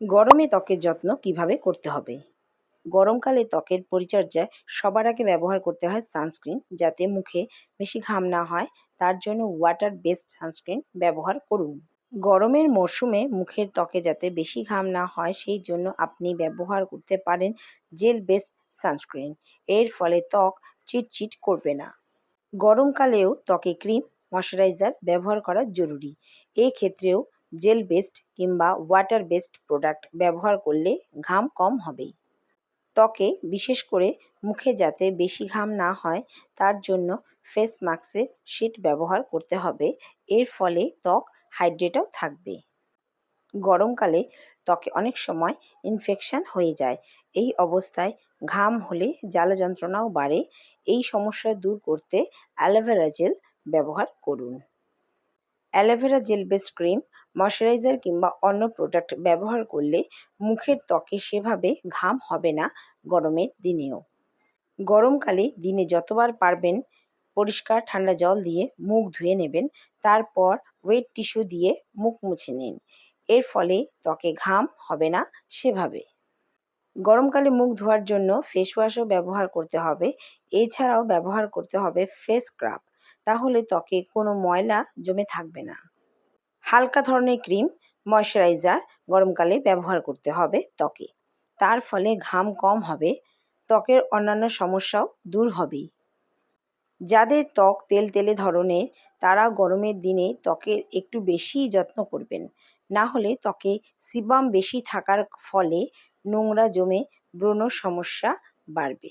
গরমে ত্বকের যত্ন কিভাবে করতে হবে? গরমকালে ত্বকের পরিচর্যায় সবার আগে ব্যবহার করতে হয় সানস্ক্রিন, যাতে মুখে বেশি ঘাম না হয়। তার জন্য ওয়াটার বেসড সানস্ক্রিন ব্যবহার করুন। গরমের মরশুমে মুখের ত্বকে যাতে বেশি ঘাম না হয় সেই জন্য আপনি ব্যবহার করতে পারেন জেল বেসড সানস্ক্রিন। এর ফলে ত্বক চিটচিট করবে না। গরমকালেও ত্বকে ক্রিম, ময়শ্চারাইজার ব্যবহার করা জরুরি। এক্ষেত্রেও জেল বেসড কিংবা ওয়াটার বেসড প্রোডাক্ট ব্যবহার করলে ঘাম কম হবেই। ত্বকে, বিশেষ করে মুখে যাতে বেশি ঘাম না হয় তার জন্য ফেস মাস্কের শীট ব্যবহার করতে হবে। এর ফলে ত্বক হাইড্রেটও থাকবে। গরমকালে ত্বকে অনেক সময় ইনফেকশন হয়ে যায়। এই অবস্থায় ঘাম হলে জ্বালা যন্ত্রণাও বাড়ে। এই সমস্যা দূর করতে অ্যালোভেরা জেল ব্যবহার করুন। Aloe vera gel based cream, moisturiser কিংবা অন্য প্রোডাক্ট ব্যবহার করলে মুখের ত্বকে সেভাবে ঘাম হবে না গরমের দিনেও। গরমকালে দিনে যতবার পারবেন পরিষ্কার ঠান্ডা জল দিয়ে মুখ ধুয়ে নেবেন। তারপর ওয়েট টিস্যু দিয়ে মুখ মুছে নিন। এর ফলে ত্বকে ঘাম হবে না সেভাবে। গরমকালে মুখ ধোয়ার জন্য ফেস ওয়াশও ব্যবহার করতে হবে। এছাড়াও ব্যবহার করতে হবে ফেস স্ক্রাব। তাহলে ত্বকে কোনো ময়লা জমে থাকবে না। হালকা ধরনের ক্রিম, ময়শ্চারাইজার গরমকালে ব্যবহার করতে হবে ত্বকে। তার ফলে ঘাম কম হবে, ত্বকের অন্যান্য সমস্যাও দূর হবেই। যাদের ত্বক তেলতেলে ধরনের তারা গরমের দিনে ত্বকের একটু বেশিই যত্ন করবেন। না হলে ত্বকে সিবাম বেশি থাকার ফলে নোংরা জমে ব্রণ সমস্যা বাড়বে।